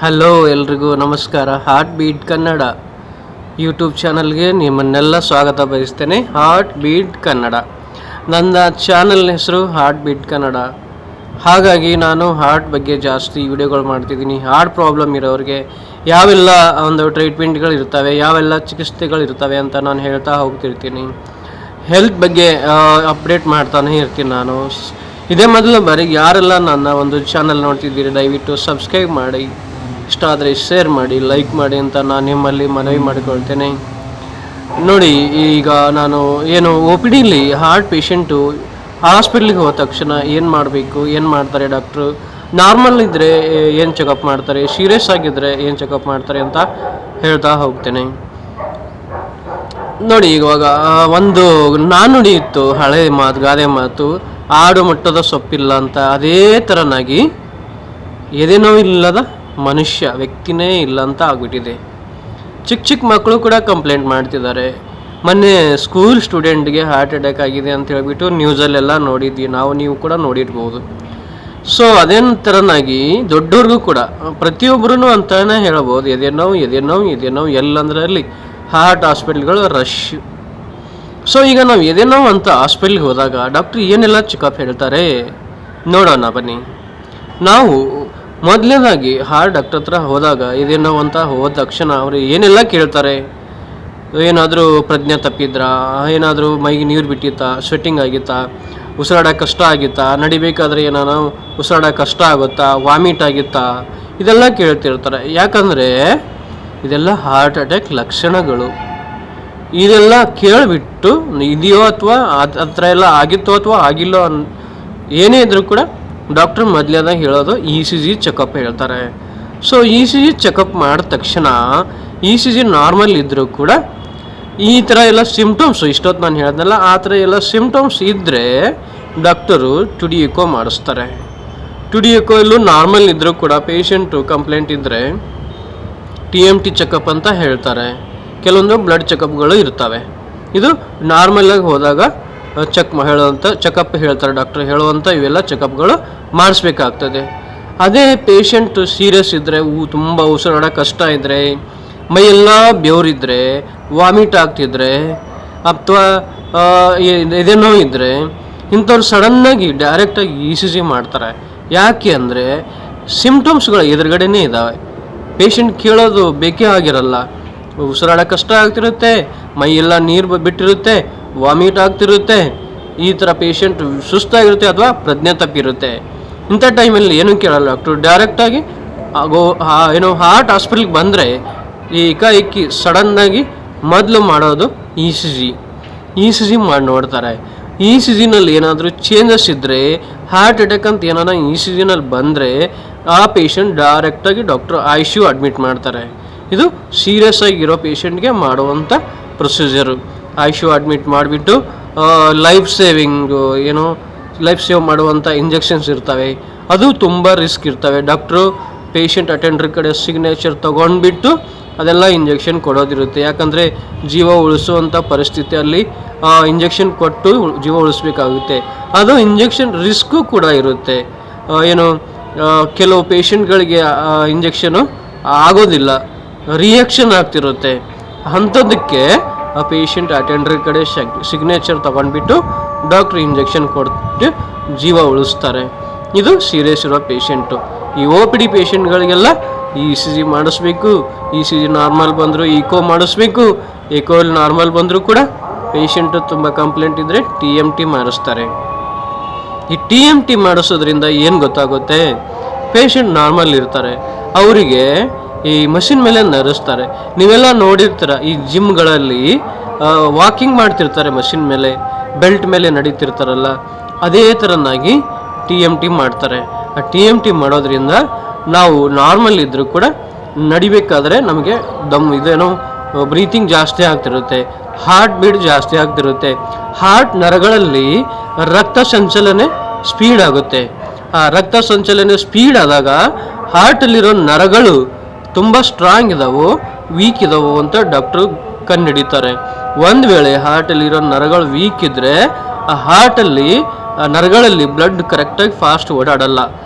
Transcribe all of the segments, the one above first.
Hello ಎಲ್ರಿಗೂ ನಮಸ್ಕಾರ. Heart beat Kannada YouTube ಚಾನಲ್ಗೆ ನಿಮ್ಮನ್ನೆಲ್ಲ ಸ್ವಾಗತ ಬಯಸ್ತೇನೆ. ಹಾರ್ಟ್ ಬೀಟ್ ಕನ್ನಡ ನನ್ನ ಚಾನಲ್ ಹೆಸರು ಹಾರ್ಟ್ ಬೀಟ್ ಕನ್ನಡ. ಹಾಗಾಗಿ ನಾನು ಹಾರ್ಟ್ ಬಗ್ಗೆ ಜಾಸ್ತಿ ವಿಡಿಯೋಗಳು ಮಾಡ್ತಿದ್ದೀನಿ. ಹಾರ್ಟ್ ಪ್ರಾಬ್ಲಮ್ ಇರೋರಿಗೆ ಯಾವೆಲ್ಲ ಒಂದು ಟ್ರೀಟ್ಮೆಂಟ್ಗಳು ಇರ್ತವೆ, ಯಾವೆಲ್ಲ ಚಿಕಿತ್ಸೆಗಳಿರ್ತವೆ ಅಂತ ನಾನು ಹೇಳ್ತಾ ಹೋಗ್ತಿರ್ತೀನಿ. ಹೆಲ್ತ್ ಬಗ್ಗೆ ಅಪ್ಡೇಟ್ ಮಾಡ್ತಾನೆ ಇರ್ತೀನಿ ನಾನು. ಇದೇ ಮೊದಲು ಬಾರಿ ಯಾರೆಲ್ಲ ನನ್ನ ಒಂದು ಚಾನಲ್ ನೋಡ್ತಿದ್ದೀರಿ ದಯವಿಟ್ಟು ಸಬ್ಸ್ಕ್ರೈಬ್ ಮಾಡಿ, ಇಷ್ಟ ಆದರೆ ಶೇರ್ ಮಾಡಿ, ಲೈಕ್ ಮಾಡಿ ಅಂತ ನಾನು ನಿಮ್ಮಲ್ಲಿ ಮನವಿ ಮಾಡಿಕೊಳ್ತೇನೆ. ನೋಡಿ, ಈಗ ನಾನು ಒ ಪಿ ಡಿಲಿ ಹಾರ್ಟ್ ಪೇಷಂಟು ಹಾಸ್ಪಿಟ್ಲಿಗೆ ಹೋದ ತಕ್ಷಣ ಏನು ಮಾಡಬೇಕು, ಏನು ಮಾಡ್ತಾರೆ ಡಾಕ್ಟ್ರು, ನಾರ್ಮಲ್ ಇದ್ದರೆ ಏನು ಚೆಕಪ್ ಮಾಡ್ತಾರೆ, ಸೀರಿಯಸ್ ಆಗಿದ್ದರೆ ಏನು ಚೆಕಪ್ ಮಾಡ್ತಾರೆ ಅಂತ ಹೇಳ್ತಾ ಹೋಗ್ತೇನೆ. ನೋಡಿ, ಇವಾಗ ಒಂದು ನಾನುಡಿ ಇತ್ತು, ಹಳೆ ಮಾತು, ಗಾದೆ ಮಾತು, ಆಡು ಮುಟ್ಟದ ಸೊಪ್ಪಿಲ್ಲ ಅಂತ. ಅದೇ ಥರನಾಗಿ ಎದೆನೋವಿಲ್ಲದ ಮನುಷ್ಯ ವ್ಯಕ್ತಿನೇ ಇಲ್ಲ ಅಂತ ಆಗ್ಬಿಟ್ಟಿದೆ. ಚಿಕ್ಕ ಮಕ್ಕಳು ಕೂಡ ಕಂಪ್ಲೇಂಟ್ ಮಾಡ್ತಿದ್ದಾರೆ. ಮೊನ್ನೆ ಸ್ಕೂಲ್ ಸ್ಟೂಡೆಂಟ್ಗೆ ಹಾರ್ಟ್ ಅಟ್ಯಾಕ್ ಆಗಿದೆ ಅಂತ ಹೇಳ್ಬಿಟ್ಟು ನ್ಯೂಸಲ್ಲೆಲ್ಲ ನೋಡಿದ್ವಿ, ನೀವು ಕೂಡ ನೋಡಿರ್ಬೋದು. ಸೊ ಅದೇ ಥರನಾಗಿ ದೊಡ್ಡವ್ರಿಗೂ ಕೂಡ ಪ್ರತಿಯೊಬ್ಬರೂ ಅಂತಲೇ ಹೇಳ್ಬೋದು, ಎದೆನೋವು ಎಲ್ಲಂದ್ರಲ್ಲಿ ಹಾರ್ಟ್ ಹಾಸ್ಪಿಟ್ಲ್ಗಳು ರಶ್. ಸೊ ಈಗ ನಾವು ಎದೆನೋವು ಅಂತ ಹಾಸ್ಪಿಟ್ಲಿಗೆ ಹೋದಾಗ ಡಾಕ್ಟ್ರ್ ಏನೆಲ್ಲ ಚೆಕಪ್ ಹೇಳ್ತಾರೆ ನೋಡೋಣ ಬನ್ನಿ. ನಾವು ಮೊದಲನೇದಾಗಿ ಹಾರ್ಟ್ ಡಾಕ್ಟರ್ ಹತ್ರ ಹೋದಾಗ ಎದೆನೋವು ಅಂತ ಹೋದ ತಕ್ಷಣ ಅವರು ಏನೆಲ್ಲ ಕೇಳ್ತಾರೆ, ಏನಾದರೂ ಪ್ರಜ್ಞೆ ತಪ್ಪಿದ್ರಾ, ಏನಾದರೂ ಮೈಗೆ ನೀರು ಬಿಟ್ಟಿತ್ತಾ, ಸ್ವೆಟ್ಟಿಂಗ್ ಆಗಿತ್ತಾ, ಉಸಿರಾಡೋಕೆ ಕಷ್ಟ ಆಗಿತ್ತಾ, ನಡಿಬೇಕಾದ್ರೆ ಏನಾನ ಉಸಿರಾಡೋಕೆ ಕಷ್ಟ ಆಗುತ್ತಾ, ವಾಮಿಟ್ ಆಗಿತ್ತಾ, ಇದೆಲ್ಲ ಕೇಳ್ತಿರ್ತಾರೆ. ಯಾಕಂದರೆ ಇದೆಲ್ಲ ಹಾರ್ಟ್ ಅಟ್ಯಾಕ್ ಲಕ್ಷಣಗಳು. ಇದೆಲ್ಲ ಕೇಳಿಬಿಟ್ಟು ಇದೆಯೋ ಅಥವಾ ಆ ಥರ ಎಲ್ಲ ಆಗಿತ್ತೋ ಅಥವಾ ಆಗಿಲ್ಲೋ ಏನೇ ಇದ್ರೂ ಕೂಡ ಡಾಕ್ಟ್ರ್ ಮೊದಲೇದಾಗ ಹೇಳೋದು ECG ಚೆಕಪ್ ಹೇಳ್ತಾರೆ. ಸೊ ECG ಚೆಕಪ್ ಮಾಡಿದ ತಕ್ಷಣ ECG ನಾರ್ಮಲ್ ಇದ್ದರೂ ಕೂಡ ಈ ಥರ ಎಲ್ಲ ಸಿಮ್ಟಮ್ಸ್, ಇಷ್ಟೊತ್ತು ನಾನು ಹೇಳ್ದಲ್ಲ ಆ ಥರ ಎಲ್ಲ ಸಿಮ್ಟಮ್ಸ್ ಇದ್ದರೆ ಡಾಕ್ಟರು ಟುಡಿ ಎಕೋ ಮಾಡಿಸ್ತಾರೆ. ಟುಡಿ ಎಕೋ ಎಲ್ಲೂ ನಾರ್ಮಲ್ ಇದ್ದರೂ ಕೂಡ ಪೇಷಂಟು ಕಂಪ್ಲೇಂಟ್ ಇದ್ದರೆ TMT ಚೆಕಪ್ ಅಂತ ಹೇಳ್ತಾರೆ. ಕೆಲವೊಂದು ಬ್ಲಡ್ ಚೆಕಪ್ಗಳು ಇರ್ತವೆ. ಇದು ನಾರ್ಮಲಾಗಿ ಹೋದಾಗ ಚೆಕಪ್ ಹೇಳ್ತಾರೆ ಡಾಕ್ಟ್ರ್, ಹೇಳುವಂಥ ಇವೆಲ್ಲ ಚೆಕಪ್ಗಳು ಮಾಡಿಸ್ಬೇಕಾಗ್ತದೆ. ಅದೇ ಪೇಷಂಟ್ ಸೀರಿಯಸ್ ಇದ್ದರೆ, ತುಂಬ ಉಸಿರಾಡೋಕೆ ಕಷ್ಟ ಇದ್ದರೆ, ಮೈಯೆಲ್ಲ ಬೆವರಿದ್ದರೆ, ವಾಮಿಟ್ ಆಗ್ತಿದ್ರೆ ಅಥವಾ ಎದೆನೋವು ಇದ್ದರೆ ಇಂಥವ್ರು ಸಡನ್ನಾಗಿ ಡೈರೆಕ್ಟಾಗಿ ECG ಮಾಡ್ತಾರೆ. ಯಾಕೆ ಅಂದರೆ ಸಿಮ್ಟಮ್ಸ್ಗಳು ಎದುರುಗಡೆನೇ ಇದ್ದಾವೆ. ಪೇಷಂಟ್ ಕೇಳೋದು ಬೇಕೇ ಆಗಿರಲ್ಲ. ಉಸಿರಾಡೋಕೆ ಕಷ್ಟ ಆಗ್ತಿರುತ್ತೆ, ಮೈಯೆಲ್ಲ ನೀರು ಬಿಟ್ಟಿರುತ್ತೆ, ವಾಮಿಟ್ ಆಗ್ತಿರುತ್ತೆ, ಈ ಥರ ಪೇಷಂಟ್ ಸುಸ್ತಾಗಿರುತ್ತೆ ಅಥವಾ ಪ್ರಜ್ಞೆ ತಪ್ಪಿರುತ್ತೆ. ಇಂಥ ಟೈಮಲ್ಲಿ ಏನೂ ಕೇಳಲ್ಲ ಡಾಕ್ಟ್ರು, ಡೈರೆಕ್ಟಾಗಿ ಹಾರ್ಟ್ ಹಾಸ್ಪಿಟ್ಲಿಗೆ ಬಂದರೆ ಏಕಾಏಕಿ ಸಡನ್ನಾಗಿ ಮೊದಲು ಮಾಡೋದು ECG ಮಾಡಿ ನೋಡ್ತಾರೆ. ECGನಲ್ಲಿ ಏನಾದರೂ ಚೇಂಜಸ್ ಇದ್ದರೆ, ಹಾರ್ಟ್ ಅಟ್ಯಾಕ್ ಅಂತ ಏನಾರ ECGನಲ್ಲಿ ಬಂದರೆ ಆ ಪೇಷಂಟ್ ಡೈರೆಕ್ಟಾಗಿ ಡಾಕ್ಟ್ರು ICU ಅಡ್ಮಿಟ್ ಮಾಡ್ತಾರೆ. ಇದು ಸೀರಿಯಸ್ ಆಗಿರೋ ಪೇಷಂಟ್ಗೆ ಮಾಡುವಂಥ ಪ್ರೊಸೀಜರು. ICU ಅಡ್ಮಿಟ್ ಮಾಡಿಬಿಟ್ಟು ಲೈಫ್ ಸೇವ್ ಮಾಡುವಂಥ ಇಂಜೆಕ್ಷನ್ಸ್ ಇರ್ತವೆ. ಅದು ತುಂಬ ರಿಸ್ಕ್ ಇರ್ತವೆ. ಡಾಕ್ಟ್ರು ಪೇಷಂಟ್ ಅಟೆಂಡರ್ ಕಡೆ ಸಿಗ್ನೇಚರ್ ತೊಗೊಂಡ್ಬಿಟ್ಟು ಅದೆಲ್ಲ ಇಂಜೆಕ್ಷನ್ ಕೊಡೋದಿರುತ್ತೆ. ಯಾಕಂದರೆ ಜೀವ ಉಳಿಸುವಂಥ ಪರಿಸ್ಥಿತಿಯಲ್ಲಿ ಇಂಜೆಕ್ಷನ್ ಕೊಟ್ಟು ಜೀವ ಉಳಿಸ್ಬೇಕಾಗುತ್ತೆ. ಅದು ಇಂಜೆಕ್ಷನ್ ರಿಸ್ಕು ಕೂಡ ಇರುತ್ತೆ. ಕೆಲವು ಪೇಷಂಟ್ಗಳಿಗೆ ಇಂಜೆಕ್ಷನು ಆಗೋದಿಲ್ಲ, ರಿಯಾಕ್ಷನ್ ಆಗ್ತಿರುತ್ತೆ. ಅಂಥದ್ದಕ್ಕೆ ಆ ಪೇಷಂಟ್ ಅಟೆಂಡರ್ ಕಡೆ ಸಿಗ್ನೇಚರ್ ತೊಗೊಂಡ್ಬಿಟ್ಟು ಡಾಕ್ಟ್ರ್ ಇಂಜೆಕ್ಷನ್ ಕೊಟ್ಟು ಜೀವ ಉಳಿಸ್ತಾರೆ. ಇದು ಸೀರಿಯಸ್ ಇರೋ ಪೇಷಂಟು. ಈ OPD ಪೇಷಂಟ್ಗಳಿಗೆಲ್ಲ ECG ಮಾಡಿಸ್ಬೇಕು. ECG ನಾರ್ಮಲ್ ಬಂದರೂ ಈಕೋ ಮಾಡಿಸ್ಬೇಕು. ಈಕೋಲ್ಲಿ ನಾರ್ಮಲ್ ಬಂದರೂ ಕೂಡ ಪೇಷಂಟು ತುಂಬ ಕಂಪ್ಲೇಂಟ್ ಇದ್ದರೆ TMT ಮಾಡಿಸ್ತಾರೆ. ಈ TMT ಮಾಡಿಸೋದ್ರಿಂದ ಏನು ಗೊತ್ತಾಗುತ್ತೆ, ಪೇಷಂಟ್ ನಾರ್ಮಲ್ ಇರ್ತಾರೆ, ಅವರಿಗೆ ಈ ಮಷಿನ್ ಮೇಲೆ ನರಿಸ್ತಾರೆ. ನೀವೆಲ್ಲ ನೋಡಿರ್ತೀರ, ಈ ಜಿಮ್ಗಳಲ್ಲಿ ವಾಕಿಂಗ್ ಮಾಡ್ತಿರ್ತಾರೆ, ಮಷಿನ್ ಮೇಲೆ ಬೆಲ್ಟ್ ಮೇಲೆ ನಡೀತಿರ್ತಾರಲ್ಲ, ಅದೇ ಥರನಾಗಿ TMT ಮಾಡ್ತಾರೆ. ಆ TMT ಮಾಡೋದ್ರಿಂದ ನಾವು ನಾರ್ಮಲ್ ಇದ್ದರೂ ಕೂಡ ನಡಿಬೇಕಾದ್ರೆ ನಮಗೆ ಬ್ರೀತಿಂಗ್ ಜಾಸ್ತಿ ಆಗ್ತಿರುತ್ತೆ, ಹಾರ್ಟ್ ಬೀಟ್ ಜಾಸ್ತಿ ಆಗ್ತಿರುತ್ತೆ. ಹಾರ್ಟ್ ನರಗಳಲ್ಲಿ ರಕ್ತ ಸಂಚಲನೆ ಸ್ಪೀಡ್ ಆಗುತ್ತೆ. ಆ ರಕ್ತ ಸಂಚಲನೆ ಸ್ಪೀಡ್ ಆದಾಗ ಹಾರ್ಟಲ್ಲಿರೋ ನರಗಳು ತುಂಬ ಸ್ಟ್ರಾಂಗ್ ಇದಾವೋ ವೀಕ್ ಇದಾವೋ ಅಂತ ಡಾಕ್ಟ್ರು ಕಂಡುಹಿಡಿತಾರೆ. ಒಂದು ವೇಳೆ ಹಾರ್ಟಲ್ಲಿರೋ ನರಗಳು ವೀಕ್ ಇದ್ದರೆ ಆ ಹಾರ್ಟಲ್ಲಿ ನರಗಳಲ್ಲಿ ಬ್ಲಡ್ ಕರೆಕ್ಟಾಗಿ ಫಾಸ್ಟ್ ಓಡಾಡಲ್ಲ,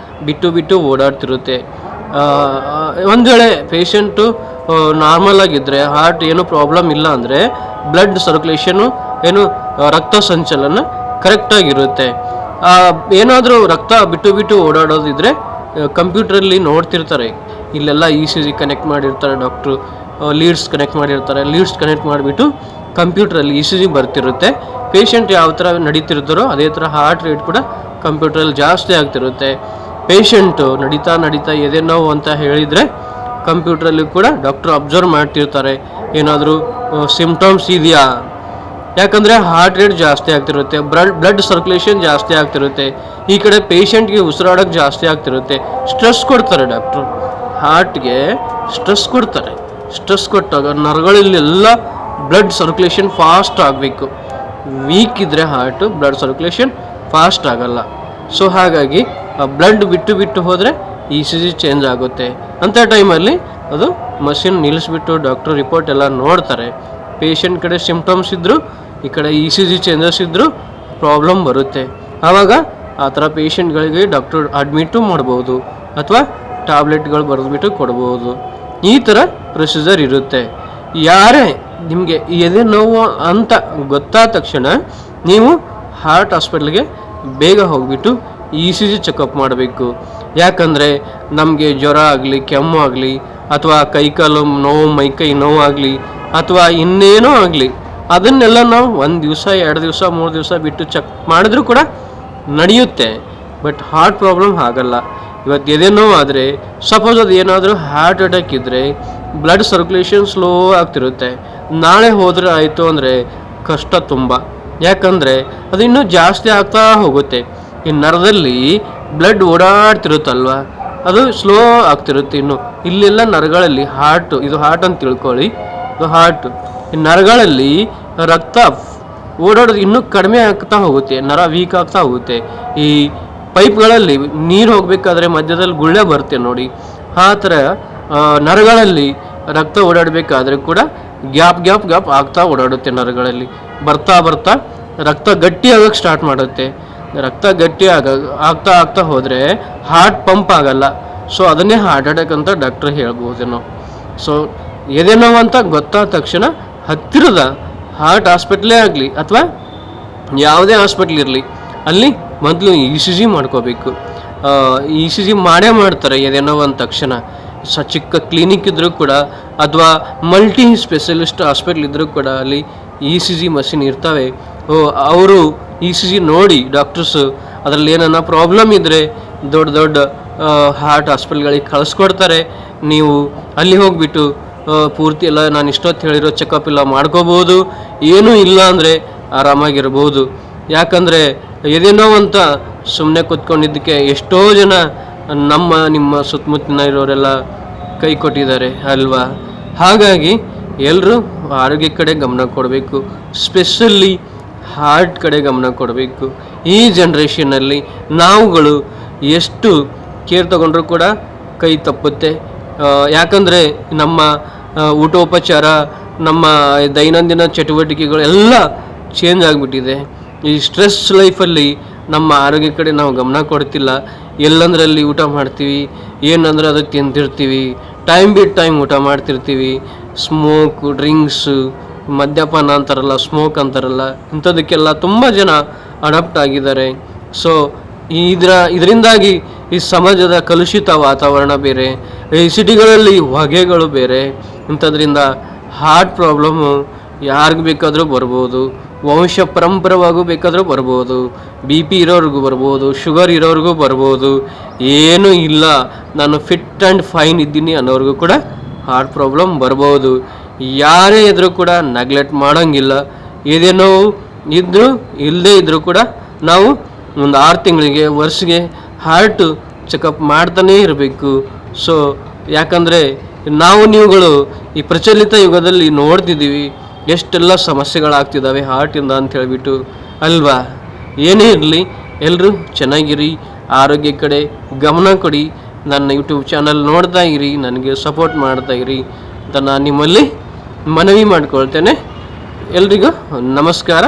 ಬಿಟ್ಟು ಓಡಾಡ್ತಿರುತ್ತೆ. ಒಂದು ವೇಳೆ ಪೇಷಂಟು ನಾರ್ಮಲ್ ಆಗಿದ್ದರೆ, ಹಾರ್ಟ್ ಏನು ಪ್ರಾಬ್ಲಮ್ ಇಲ್ಲ ಅಂದರೆ ಬ್ಲಡ್ ಸರ್ಕ್ಯುಲೇಷನು ಏನು ರಕ್ತ ಸಂಚಲನ ಕರೆಕ್ಟಾಗಿರುತ್ತೆ. ಏನಾದರೂ ರಕ್ತ ಬಿಟ್ಟು ಬಿಟ್ಟು ಓಡಾಡೋದಿದ್ರೆ ಕಂಪ್ಯೂಟ್ರಲ್ಲಿ ನೋಡ್ತಿರ್ತಾರೆ. ಇಲ್ಲೆಲ್ಲ ECG ಕನೆಕ್ಟ್ ಮಾಡಿರ್ತಾರೆ ಡಾಕ್ಟ್ರು, ಲೀಡ್ಸ್ ಕನೆಕ್ಟ್ ಮಾಡಿರ್ತಾರೆ. ಲೀಡ್ಸ್ ಕನೆಕ್ಟ್ ಮಾಡಿಬಿಟ್ಟು ಕಂಪ್ಯೂಟ್ರಲ್ಲಿ ECG ಬರ್ತಿರುತ್ತೆ. ಪೇಷಂಟ್ ಯಾವ ಥರ ನಡೀತಿರ್ತಾರೋ ಅದೇ ಥರ ಹಾರ್ಟ್ ರೇಟ್ ಕೂಡ ಕಂಪ್ಯೂಟ್ರಲ್ಲಿ ಜಾಸ್ತಿ ಆಗ್ತಿರುತ್ತೆ. ಪೇಷಂಟು ನಡೀತಾ ಎದೆ ನೋವು ಅಂತ ಹೇಳಿದರೆ ಕಂಪ್ಯೂಟ್ರಲ್ಲಿ ಕೂಡ ಡಾಕ್ಟ್ರು ಅಬ್ಸರ್ವ್ ಮಾಡ್ತಿರ್ತಾರೆ, ಏನಾದರೂ ಸಿಮ್ಟಮ್ಸ್ ಇದೆಯಾ. ಯಾಕಂದರೆ ಹಾರ್ಟ್ ರೇಟ್ ಜಾಸ್ತಿ ಆಗ್ತಿರುತ್ತೆ, ಬ್ಲಡ್ ಸರ್ಕ್ಯುಲೇಷನ್ ಜಾಸ್ತಿ ಆಗ್ತಿರುತ್ತೆ. ಈ ಕಡೆ ಪೇಷಂಟ್ಗೆ ಉಸಿರಾಡೋಕ್ಕೆ ಜಾಸ್ತಿ ಆಗ್ತಿರುತ್ತೆ. ಸ್ಟ್ರೆಸ್ ಕೊಡ್ತಾರೆ ಡಾಕ್ಟ್ರು, ಹಾರ್ಟ್ಗೆ ಸ್ಟ್ರೆಸ್ ಕೊಡ್ತಾರೆ. ಸ್ಟ್ರೆಸ್ ಕೊಟ್ಟಾಗ ನರಗಳಲ್ಲೆಲ್ಲ ಬ್ಲಡ್ ಸರ್ಕ್ಯುಲೇಷನ್ ಫಾಸ್ಟ್ ಆಗಬೇಕು. ವೀಕ್ ಇದ್ದರೆ ಹಾರ್ಟು ಬ್ಲಡ್ ಸರ್ಕ್ಯುಲೇಷನ್ ಫಾಸ್ಟ್ ಆಗಲ್ಲ. ಸೊ ಹಾಗಾಗಿ ಬ್ಲಡ್ ಬಿಟ್ಟು ಹೋದರೆ ECG ಚೇಂಜ್ ಆಗುತ್ತೆ. ಅಂಥ ಟೈಮಲ್ಲಿ ಅದು ಮಷಿನ್ ನಿಲ್ಲಿಸ್ಬಿಟ್ಟು ಡಾಕ್ಟ್ರು ರಿಪೋರ್ಟ್ ಎಲ್ಲ ನೋಡ್ತಾರೆ. ಪೇಷಂಟ್ ಕಡೆ ಸಿಮ್ಟಮ್ಸ್ ಇದ್ದರೂ ಈ ಕಡೆ ECG ಚೇಂಜಸ್ ಇದ್ದರೂ ಪ್ರಾಬ್ಲಮ್ ಬರುತ್ತೆ. ಆವಾಗ ಆ ಥರ ಪೇಷಂಟ್ಗಳಿಗೆ ಡಾಕ್ಟ್ರು ಅಡ್ಮಿಟು ಮಾಡ್ಬೋದು ಅಥವಾ ಟ್ಯಾಬ್ಲೆಟ್ಗಳು ಬರೆದ್ಬಿಟ್ಟು ಕೊಡ್ಬೋದು. ಈ ಥರ ಪ್ರೊಸೀಜರ್ ಇರುತ್ತೆ. ಯಾರೇ ನಿಮಗೆ ಎದೆ ನೋವು ಅಂತ ಗೊತ್ತಾದ ತಕ್ಷಣ ನೀವು ಹಾರ್ಟ್ ಹಾಸ್ಪಿಟ್ಲಿಗೆ ಬೇಗ ಹೋಗಿಬಿಟ್ಟು ECG ಚೆಕಪ್ ಮಾಡಬೇಕು. ಯಾಕಂದರೆ ನಮಗೆ ಜ್ವರ ಆಗಲಿ, ಕೆಮ್ಮು ಆಗಲಿ, ಅಥವಾ ಕೈಕಾಲು ನೋವು, ಮೈಕೈ ನೋವು ಆಗಲಿ, ಅಥವಾ ಇನ್ನೇನೋ ಆಗಲಿ, ಅದನ್ನೆಲ್ಲ ನಾವು 1 ದಿವಸ 2 ದಿವಸ 3 ದಿವಸ ಬಿಟ್ಟು ಚೆಕ್ ಮಾಡಿದ್ರೂ ಕೂಡ ನಡೆಯುತ್ತೆ. ಬಟ್ ಹಾರ್ಟ್ ಪ್ರಾಬ್ಲಮ್ ಆಗಲ್ಲ. ಇವತ್ತು ಎದೆ ನೋವು ಆದರೆ ಸಪೋಸ್ ಅದು ಏನಾದರೂ ಹಾರ್ಟ್ ಅಟ್ಯಾಕ್ ಇದ್ದರೆ ಬ್ಲಡ್ ಸರ್ಕ್ಯುಲೇಷನ್ ಸ್ಲೋ ಆಗ್ತಿರುತ್ತೆ. ನಾಳೆ ಹೋದರೆ ಆಯಿತು ಅಂದರೆ ಕಷ್ಟ ತುಂಬ. ಯಾಕಂದರೆ ಅದು ಇನ್ನೂ ಜಾಸ್ತಿ ಆಗ್ತಾ ಹೋಗುತ್ತೆ. ಈ ನರದಲ್ಲಿ ಬ್ಲಡ್ ಓಡಾಡ್ತಿರುತ್ತಲ್ವ, ಅದು ಸ್ಲೋ ಆಗ್ತಿರುತ್ತೆ. ಇನ್ನು ಇಲ್ಲೆಲ್ಲ ನರಗಳಲ್ಲಿ ಇದು ಹಾರ್ಟ್ ಅಂತ ತಿಳ್ಕೊಳ್ಳಿ, ಇದು ಹಾರ್ಟ್. ಈ ನರಗಳಲ್ಲಿ ರಕ್ತ ಓಡಾಡೋದು ಇನ್ನೂ ಕಡಿಮೆ ಆಗ್ತಾ ಹೋಗುತ್ತೆ, ನರ ವೀಕ್ ಆಗ್ತಾ ಹೋಗುತ್ತೆ. ಈ ಪೈಪ್ಗಳಲ್ಲಿ ನೀರು ಹೋಗಬೇಕಾದ್ರೆ ಮಧ್ಯದಲ್ಲಿ ಗುಳ್ಳೆ ಬರುತ್ತೆ ನೋಡಿ, ಆ ಥರ ನರಗಳಲ್ಲಿ ರಕ್ತ ಓಡಾಡಬೇಕಾದ್ರೆ ಕೂಡ ಗ್ಯಾಪ್ ಆಗ್ತಾ ಓಡಾಡುತ್ತೆ. ನರಗಳಲ್ಲಿ ಬರ್ತಾ ರಕ್ತ ಗಟ್ಟಿ ಆಗೋಕ್ಕೆ ಸ್ಟಾರ್ಟ್ ಮಾಡುತ್ತೆ. ರಕ್ತ ಗಟ್ಟಿ ಆಗ್ತಾ ಹೋದರೆ ಹಾರ್ಟ್ ಪಂಪ್ ಆಗಲ್ಲ. ಸೊ ಅದನ್ನೇ ಹಾರ್ಟ್ ಅಟ್ಯಾಕ್ ಅಂತ ಡಾಕ್ಟ್ರ್ ಹೇಳ್ಬೋದೇನೋ. ಸೊ ಎದೆ ನೋವು ಅಂತ ಗೊತ್ತಾದ ತಕ್ಷಣ ಹತ್ತಿರದ ಹಾರ್ಟ್ ಹಾಸ್ಪಿಟ್ಲೇ ಆಗಲಿ ಅಥವಾ ಯಾವುದೇ ಹಾಸ್ಪಿಟ್ಲ್ ಇರಲಿ, ಅಲ್ಲಿ ಮೊದಲು ECG ಮಾಡ್ಕೋಬೇಕು. ECG ಮಾಡ್ತಾರೆ ಎದೆ ನೋವು ಅಂದ ತಕ್ಷಣ. ಚಿಕ್ಕ ಕ್ಲಿನಿಕ್ ಇದ್ದರೂ ಕೂಡ ಅಥವಾ ಮಲ್ಟಿ ಸ್ಪೆಷಲಿಸ್ಟ್ ಹಾಸ್ಪಿಟ್ಲ್ ಇದ್ದರೂ ಕೂಡ ಅಲ್ಲಿ ECG ಮಷಿನ್ ಇರ್ತವೆ. ಅವರು ECG ನೋಡಿ ಡಾಕ್ಟರ್ಸು ಅದರಲ್ಲಿ ಏನನ್ನ ಪ್ರಾಬ್ಲಮ್ ಇದ್ದರೆ ದೊಡ್ಡ ಹಾರ್ಟ್ ಹಾಸ್ಪಿಟ್ಲ್ಗಳಿಗೆ ಕಳಿಸ್ಕೊಡ್ತಾರೆ. ನೀವು ಅಲ್ಲಿ ಹೋಗಿಬಿಟ್ಟು ಪೂರ್ತಿ ಎಲ್ಲ ನಾನು ಇಷ್ಟೊತ್ತು ಹೇಳಿರೋ ಚೆಕಪ್ ಎಲ್ಲ ಮಾಡ್ಕೋಬೋದು. ಏನೂ ಇಲ್ಲ ಅಂದರೆ ಆರಾಮಾಗಿರ್ಬೋದು. ಯಾಕಂದರೆ ಎದೆ ನೋವಂತ ಸುಮ್ಮನೆ ಕೂತ್ಕೊಂಡಿದ್ದಕ್ಕೆ ಎಷ್ಟೋ ಜನ ನಿಮ್ಮ ಸುತ್ತಮುತ್ತಲಿನ ಇರೋರೆಲ್ಲ ಕೈ ಕೊಟ್ಟಿದ್ದಾರೆ ಅಲ್ವಾ. ಹಾಗಾಗಿ ಎಲ್ಲರೂ ಆರೋಗ್ಯ ಕಡೆ ಗಮನ ಕೊಡಬೇಕು, ಸ್ಪೆಷಲಿ ಹಾರ್ಟ್ ಕಡೆ ಗಮನ ಕೊಡಬೇಕು. ಈ ಜನ್ರೇಷನಲ್ಲಿ ನಾವುಗಳು ಎಷ್ಟು ಕೇರ್ ತಗೊಂಡ್ರೂ ಕೂಡ ಕೈ ತಪ್ಪುತ್ತೆ. ಯಾಕಂದರೆ ನಮ್ಮ ಊಟೋಪಚಾರ, ನಮ್ಮ ದೈನಂದಿನ ಚಟುವಟಿಕೆಗಳು ಎಲ್ಲ ಚೇಂಜ್ ಆಗಿಬಿಟ್ಟಿದೆ. ಈ ಸ್ಟ್ರೆಸ್ ಲೈಫಲ್ಲಿ ನಮ್ಮ ಆರೋಗ್ಯ ಕಡೆ ನಾವು ಗಮನ ಕೊಡ್ತಿಲ್ಲ. ಎಲ್ಲಂದ್ರಲ್ಲಿ ಊಟ ಮಾಡ್ತೀವಿ, ಏನಂದ್ರೆ ಅದು ತಿಂತಿರ್ತೀವಿ, ಟೈಮ್ ಬಿಟ್ಟು ಟೈಮ್ ಊಟ ಮಾಡ್ತಿರ್ತೀವಿ. ಸ್ಮೋಕು, ಡ್ರಿಂಕ್ಸು, ಮದ್ಯಪಾನ ಅಂತಾರಲ್ಲ, ಸ್ಮೋಕ್ ಅಂತಾರಲ್ಲ, ಇಂಥದಕ್ಕೆಲ್ಲ ತುಂಬ ಜನ ಅಡಾಪ್ಟ್ ಆಗಿದ್ದಾರೆ. ಸೊ ಇದರಿಂದಾಗಿ ಈ ಸಮಾಜದ ಕಲುಷಿತ ವಾತಾವರಣ ಬೇರೆ, ಈ ಸಿಟಿಗಳಲ್ಲಿ ಹೊಗೆಗಳು ಬೇರೆ, ಇಂಥದ್ರಿಂದ ಹಾರ್ಟ್ ಪ್ರಾಬ್ಲಮ್ಮು ಯಾರಿಗೆ ಬೇಕಾದರೂ ಬರ್ಬೋದು. ವಂಶ ಪರಂಪರವಾಗೂ ಬೇಕಾದರೂ ಬರ್ಬೋದು. BP ಇರೋರಿಗೂ ಬರ್ಬೋದು, ಶುಗರ್ ಇರೋರಿಗೂ ಬರ್ಬೋದು. ಏನೂ ಇಲ್ಲ, ನಾನು ಫಿಟ್ ಆ್ಯಂಡ್ ಫೈನ್ ಇದ್ದೀನಿ ಅನ್ನೋರಿಗೂ ಕೂಡ ಹಾರ್ಟ್ ಪ್ರಾಬ್ಲಮ್ ಬರ್ಬೋದು. ಯಾರೇ ಇದ್ರೂ ಕೂಡ ನೆಗ್ಲೆಕ್ಟ್ ಮಾಡೋಂಗಿಲ್ಲ. ಎದೆ ನೋವು ಇದ್ದರೂ ಇಲ್ಲದೇ ಇದ್ದರೂ ಕೂಡ ನಾವು ಒಂದು 6 ತಿಂಗಳಿಗೆ, ವರ್ಷಗೆ ಹಾರ್ಟ್ ಚೆಕಪ್ ಮಾಡ್ತಾನೇ ಇರಬೇಕು. ಸೊ ಯಾಕಂದರೆ ನೀವುಗಳು ಈ ಪ್ರಚಲಿತ ಯುಗದಲ್ಲಿ ನೋಡ್ತಿದ್ದೀವಿ ಎಷ್ಟೆಲ್ಲ ಸಮಸ್ಯೆಗಳಾಗ್ತಿದ್ದಾವೆ ಹಾರ್ಟಿಂದ ಅಂತ ಹೇಳಿಬಿಟ್ಟು ಅಲ್ವಾ. ಏನೇ ಇರಲಿ, ಎಲ್ಲರೂ ಚೆನ್ನಾಗಿರಿ, ಆರೋಗ್ಯ ಕಡೆ ಗಮನ ಕೊಡಿ. ನನ್ನ ಯೂಟ್ಯೂಬ್ ಚಾನಲ್ ನೋಡ್ತಾ ಇರಿ, ನನಗೆ ಸಪೋರ್ಟ್ ಮಾಡ್ತಾ ಇರಿ ಅಂತ ನಾನು ನಿಮ್ಮಲ್ಲಿ ಮನವಿ ಮಾಡ್ಕೊಳ್ತೇನೆ. ಎಲ್ರಿಗೂ ನಮಸ್ಕಾರ.